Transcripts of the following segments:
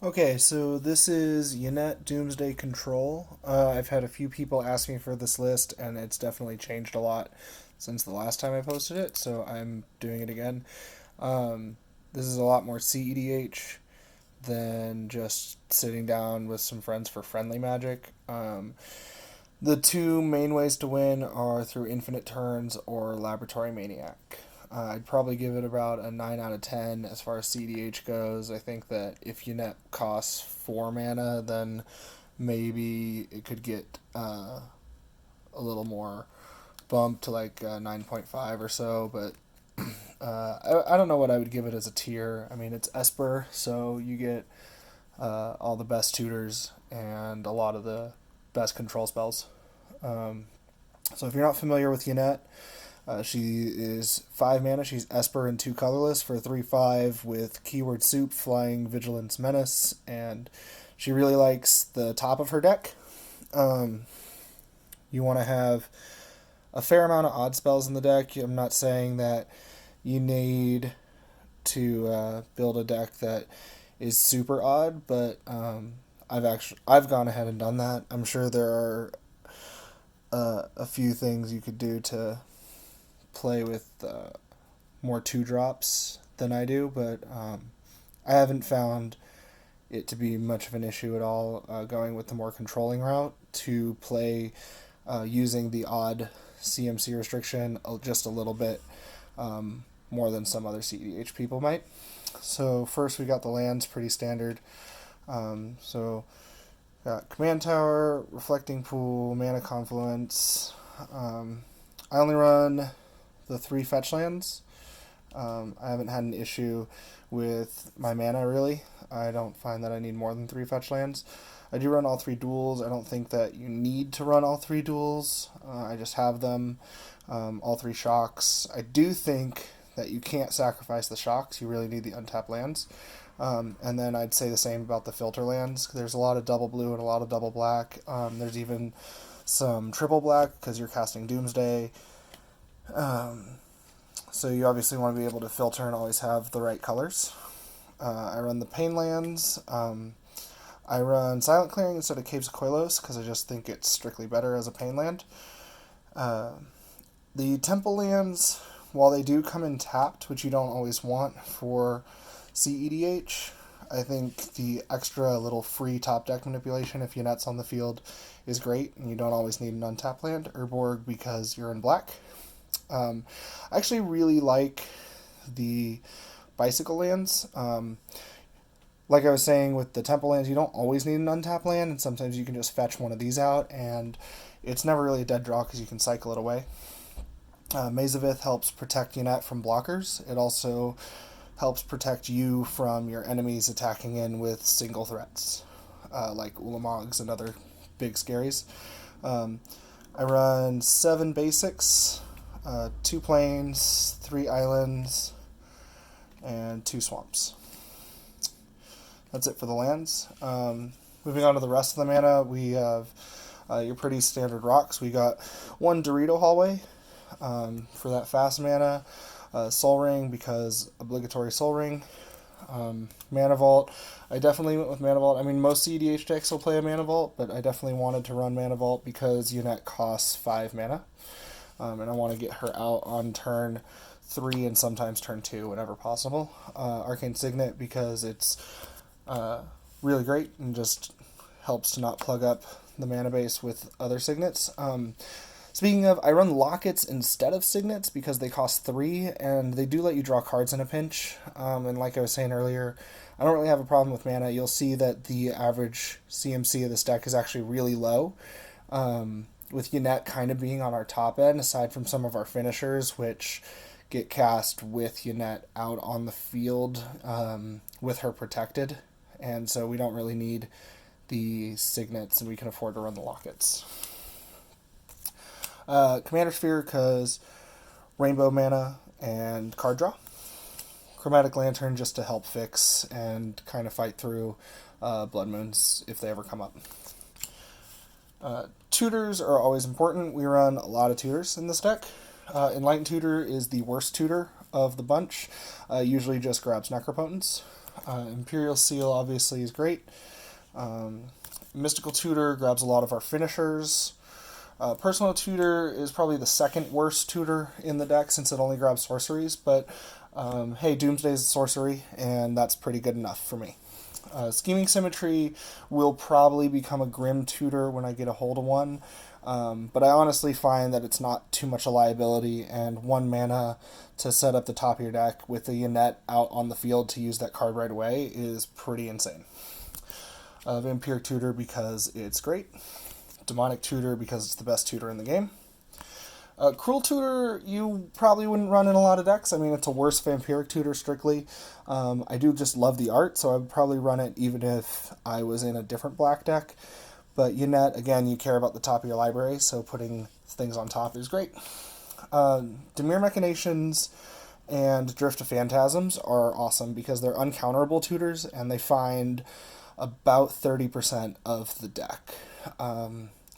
Okay, so this is Yennett Doomsday Control. I've had a few people ask me for this list, and it's definitely changed a lot since the last time I posted it, so I'm doing it again. Um, this is a lot more cEDH than just sitting down with some friends for friendly magic. The two main ways to win are through Infinite Turns or Laboratory Maniac. I'd probably give it about a 9 out of 10 as far as cEDH goes. I think that if Yennett costs 4 mana, then maybe it could get a little more bumped to like 9.5 or so, but I don't know what I would give it as a tier. I mean, it's Esper, so you get all the best tutors and a lot of the best control spells. Um, so if you're not familiar with Yennett, she is 5 mana. She's Esper and 2 colorless for 3/5 with keyword soup, flying, vigilance, menace, and she really likes the top of her deck. Um, you want to have a fair amount of odd spells in the deck. I'm not saying that you need to build a deck that is super odd, but I've gone ahead and done that. I'm sure there are a few things you could do to play with more two drops than I do, but I haven't found it to be much of an issue at all going with the more controlling route to play using the odd CMC restriction just a little bit more than some other cEDH people might. So first we got the lands, pretty standard. So got Command Tower, Reflecting Pool, Mana Confluence. I only run the 3 fetch lands. I haven't had an issue with my mana really. I don't find that I need more than 3 fetch lands. I do run all 3 duels. I don't think that you need to run all 3 duels. I just have them. All 3 shocks. I do think that you can't sacrifice the shocks. You really need the untapped lands. And then I'd say the same about the filter lands. There's a lot of double blue and a lot of double black. There's even some triple black because you're casting Doomsday. So you obviously want to be able to filter and always have the right colors. I run the Pain lands. I run Silent Clearing instead of Caves of Koilos because I just think it's strictly better as a Pain land. The Temple lands, while they do come in tapped, which you don't always want for cEDH, I think the extra little free top deck manipulation if Yennett's on the field is great, and you don't always need an untapped land, or Borg because you're in black. I actually really like the bicycle lands. Like I was saying with the temple lands, you don't always need an untapped land, and sometimes you can just fetch one of these out, and it's never really a dead draw because you can cycle it away. Mazavith helps protect Yennett from blockers. It also helps protect you from your enemies attacking in with single threats, like Ulamogs and other big scaries. I run 7 basics, 2 plains, 3 islands, and 2 swamps. That's it for the lands. Moving on to the rest of the mana, we have your pretty standard rocks. We got 1 Dorito Hallway for that fast mana. Soul Ring because obligatory Soul Ring. Mana Vault. I definitely went with Mana Vault. I mean, most cEDH decks will play a Mana Vault, but I definitely wanted to run Mana Vault because Yennett costs 5 mana. And I want to get her out on turn 3 and sometimes turn 2 whenever possible. Arcane Signet because it's really great and just helps to not plug up the mana base with other signets. Speaking of, I run lockets instead of signets because they cost 3 and they do let you draw cards in a pinch. And like I was saying earlier, I don't really have a problem with mana. You'll see that the average CMC of this deck is actually really low. With Yennett kind of being on our top end, aside from some of our finishers, which get cast with Yennett out on the field with her protected. And so we don't really need the signets and we can afford to run the lockets. Commander Sphere because rainbow mana and card draw. Chromatic Lantern just to help fix and kind of fight through Blood Moons if they ever come up. Tutors are always important. We run a lot of tutors in this deck. Enlightened Tutor is the worst tutor of the bunch. Usually just grabs Necropotence. Imperial Seal obviously is great. Mystical Tutor grabs a lot of our finishers. Personal Tutor is probably the second worst tutor in the deck since it only grabs sorceries, but hey, Doomsday is a sorcery, and that's pretty good enough for me. Scheming Symmetry will probably become a Grim tutor when I get a hold of one, but I honestly find that it's not too much a liability, and 1 mana to set up the top of your deck with a Yennett out on the field to use that card right away is pretty insane. Vampiric Tutor because it's great. Demonic Tutor because it's the best tutor in the game. Cruel Tutor, you probably wouldn't run in a lot of decks. I mean, it's a worse Vampiric Tutor, strictly. I do just love the art, so I would probably run it even if I was in a different black deck. But Yennett, again, you care about the top of your library, so putting things on top is great. Dimir Machinations and Drift of Phantasms are awesome because they're uncounterable tutors, and they find about 30% of the deck.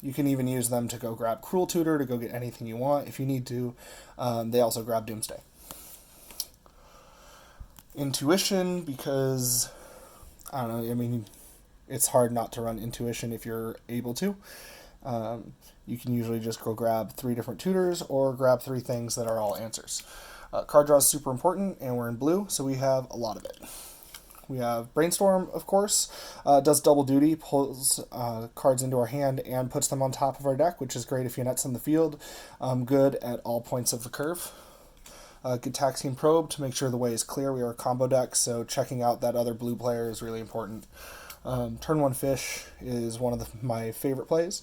You can even use them to go grab Cruel Tutor to go get anything you want if you need to. They also grab Doomsday. Intuition, because, I don't know, I mean, it's hard not to run Intuition if you're able to. You can usually just go grab 3 different tutors or grab 3 things that are all answers. Card draw is super important, and we're in blue, so we have a lot of it. We have Brainstorm, of course, does double duty, pulls cards into our hand and puts them on top of our deck, which is great if Yennett's in the field. Good at all points of the curve. Gitaxian Probe to make sure the way is clear. We are a combo deck, so checking out that other blue player is really important. Turn 1 Fish is one of my favorite plays,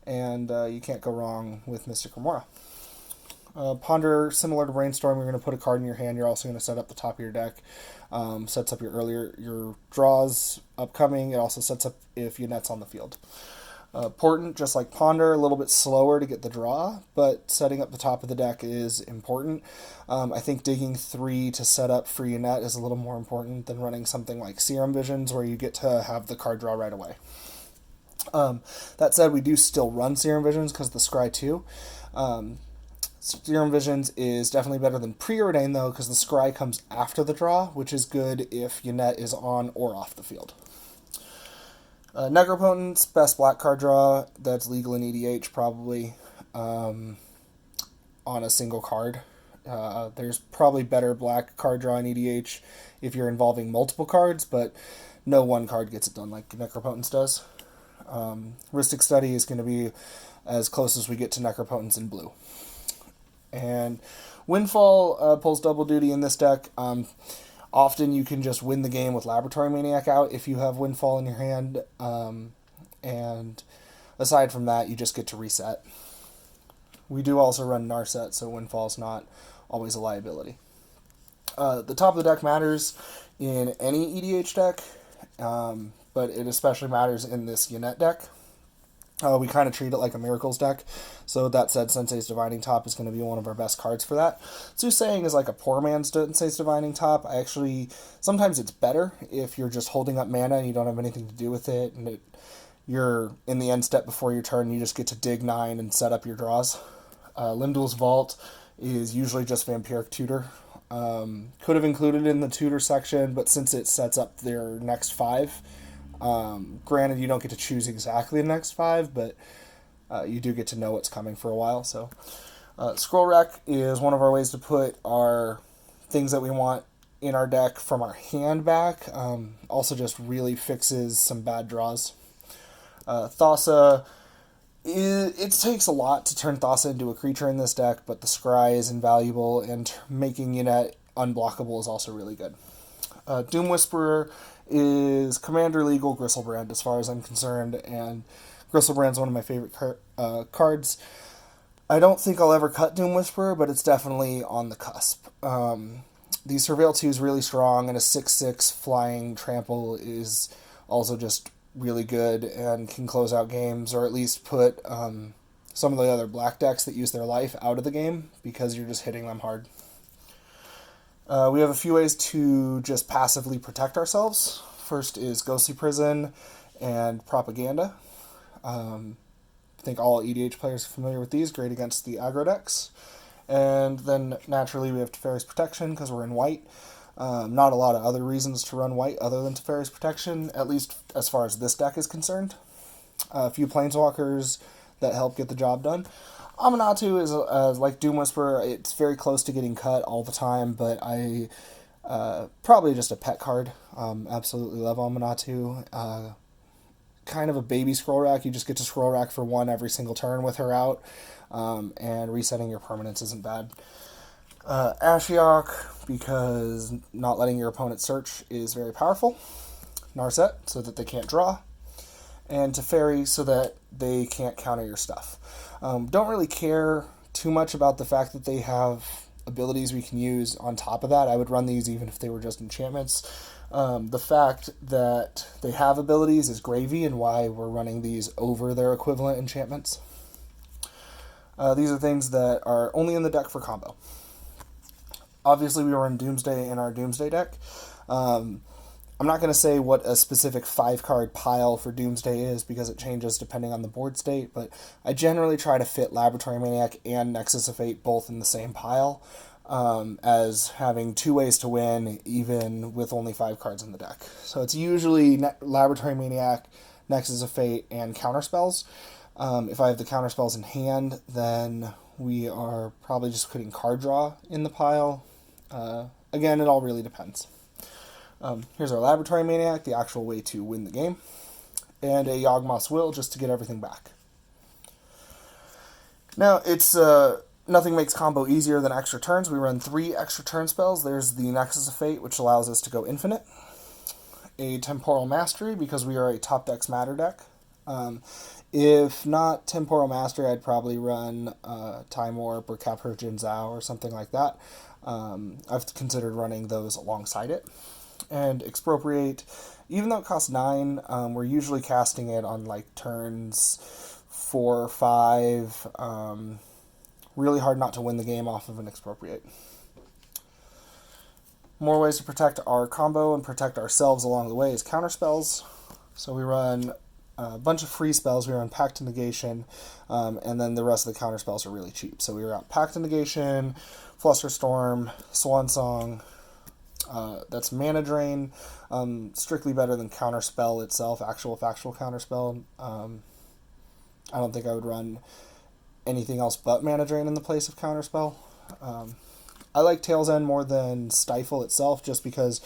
and you can't go wrong with Mystic Remora. Ponder, similar to Brainstorm, you're going to put a card in your hand. You're also going to set up the top of your deck. Sets up your draws upcoming. It also sets up if Yennett's on the field. Portent, just like Ponder, a little bit slower to get the draw, but setting up the top of the deck is important. I think digging 3 to set up for Yennett is a little more important than running something like Serum Visions, where you get to have the card draw right away. That said, we do still run Serum Visions because of the Scry 2. Serum Visions is definitely better than Preordain, though, because the Scry comes after the draw, which is good if Yennett is on or off the field. Necropotence, best black card draw that's legal in EDH, probably, on a single card. There's probably better black card draw in EDH if you're involving multiple cards, but no one card gets it done like Necropotence does. Rhystic Study is going to be as close as we get to Necropotence in blue. And Windfall pulls double duty in this deck. Often you can just win the game with Laboratory Maniac out if you have Windfall in your hand. And aside from that, you just get to reset. We do also run Narset, so Windfall's not always a liability. The top of the deck matters in any EDH deck, but it especially matters in this Yennett deck. We kind of treat it like a Miracles deck. So that said, Sensei's Divining Top is going to be one of our best cards for that. Soothsaying is like a poor man's Sensei's Divining Top. Sometimes it's better if you're just holding up mana and you don't have anything to do with it, and you're in the end step before your turn, you just get to dig 9 and set up your draws. Limdul's Vault is usually just Vampiric Tutor. Could have included it in the tutor section, but since it sets up their next 5, granted, you don't get to choose exactly the next 5, but you do get to know what's coming for a while. So, Scroll Wreck is one of our ways to put our things that we want in our deck from our hand back. Also just really fixes some bad draws. Thassa, it takes a lot to turn Thassa into a creature in this deck, but the Scry is invaluable, and making Yennett unblockable is also really good. Doom Whisperer is Commander Legal Gristlebrand, as far as I'm concerned, and Gristlebrand's one of my favorite cards. I don't think I'll ever cut Doom Whisperer, but it's definitely on the cusp. The Surveil 2 is really strong, and a 6/6 flying trample is also just really good and can close out games, or at least put some of the other black decks that use their life out of the game, because you're just hitting them hard. We have a few ways to just passively protect ourselves. First is Ghostly Prison and Propaganda. I think all EDH players are familiar with these, great against the aggro decks. And then naturally we have Teferi's Protection because we're in white. Not a lot of other reasons to run white other than Teferi's Protection, at least as far as this deck is concerned. A few Planeswalkers that help get the job done. Amanatu is like Doom Whisperer. It's very close to getting cut all the time, but I probably just a pet card. Absolutely love Amanatu. Kind of a baby scroll rack. You just get to scroll rack for one every single turn with her out, and resetting your permanents isn't bad. Ashiok, because not letting your opponent search is very powerful. Narset, so that they can't draw. And Teferi, so that they can't counter your stuff. Don't really care too much about the fact that they have abilities we can use on top of that. I would run these even if they were just enchantments. The fact that they have abilities is gravy, and why we're running these over their equivalent enchantments. These are things that are only in the deck for combo. Obviously, we run Doomsday in our Doomsday deck. I'm not going to say what a specific 5-card pile for Doomsday is because it changes depending on the board state, but I generally try to fit Laboratory Maniac and Nexus of Fate both in the same pile, as having 2 ways to win even with only 5 cards in the deck. So it's usually Laboratory Maniac, Nexus of Fate, and Counterspells. If I have the Counterspells in hand, then we are probably just putting card draw in the pile. Again, it all really depends. Here's our Laboratory Maniac, the actual way to win the game, and a Yawgmoth's Will just to get everything back. Now, it's nothing makes combo easier than extra turns. We run 3 extra turn spells. There's the Nexus of Fate, which allows us to go infinite. A Temporal Mastery, because we are a top decks matter deck. If not Temporal Mastery, I'd probably run Time Warp or Capture Jin Zhao or something like that. I've considered running those alongside it. And Expropriate, even though it costs 9, we're usually casting it on like turns 4 or 5. Really hard not to win the game off of an Expropriate. More ways to protect our combo and protect ourselves along the way is counterspells. So we run a bunch of free spells. We run Pact to Negation, and then the rest of the counterspells are really cheap. So we run Pact to Negation, Flusterstorm, Swan Song. That's Mana Drain, strictly better than Counterspell itself, actual factual Counterspell. I don't think I would run anything else but Mana Drain in the place of Counterspell. I like Tail's End more than Stifle itself, just because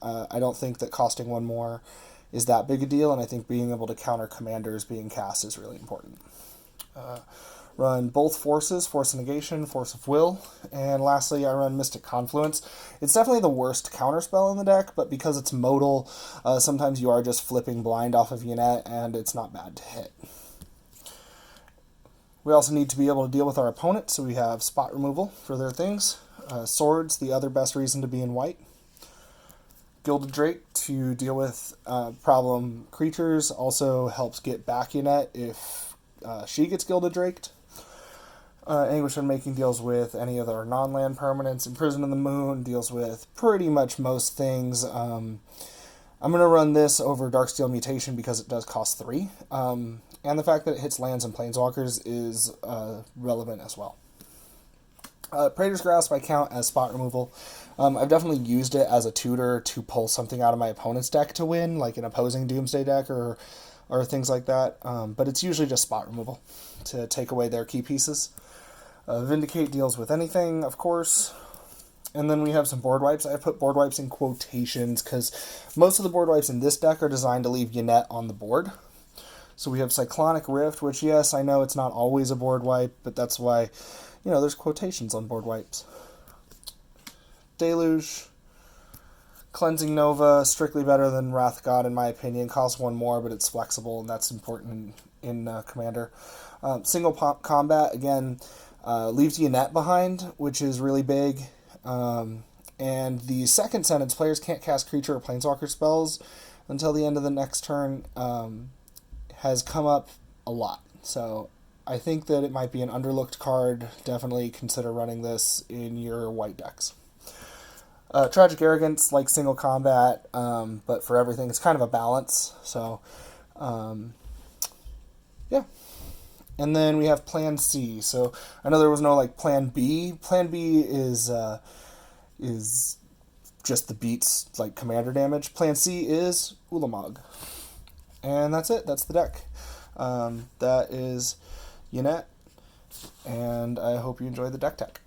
I don't think that costing 1 more is that big a deal, and I think being able to counter commanders being cast is really important. Run both forces, Force of Negation, Force of Will, and lastly I run Mystic Confluence. It's definitely the worst counterspell in the deck, but because it's modal, sometimes you are just flipping blind off of Yennett, and it's not bad to hit. We also need to be able to deal with our opponent, so we have spot removal for their things. Swords, the other best reason to be in white. Gilded Drake to deal with problem creatures, also helps get back Yennett if she gets Gilded Draked. Anguish Unmaking deals with any of our non-land permanents. Imprison in the Moon deals with pretty much most things. I'm going to run this over Darksteel Mutation because it does cost 3. And the fact that it hits lands and planeswalkers is relevant as well. Praetor's Grasp I count as spot removal. I've definitely used it as a tutor to pull something out of my opponent's deck to win, like an opposing Doomsday deck or things like that. But it's usually just spot removal to take away their key pieces. Vindicate deals with anything, of course. And then we have some board wipes. I put board wipes in quotations because most of the board wipes in this deck are designed to leave Yennett on the board. So we have Cyclonic Rift, which, yes, I know it's not always a board wipe, but that's why, there's quotations on board wipes. Deluge, Cleansing Nova, strictly better than Wrath God in my opinion. Costs 1 more, but it's flexible, and that's important in Commander. Single combat, again, leaves Yennett behind, which is really big. And the second sentence, players can't cast creature or planeswalker spells until the end of the next turn, has come up a lot. So I think that it might be an underlooked card. Definitely consider running this in your white decks. Tragic Arrogance, like single combat, but for everything, it's kind of a balance. So, yeah. And then we have Plan C. So I know there was no like Plan B. Plan B is just the beats like commander damage. Plan C is Ulamog. And that's it. That's the deck. That is Yennett. And I hope you enjoy the deck tech.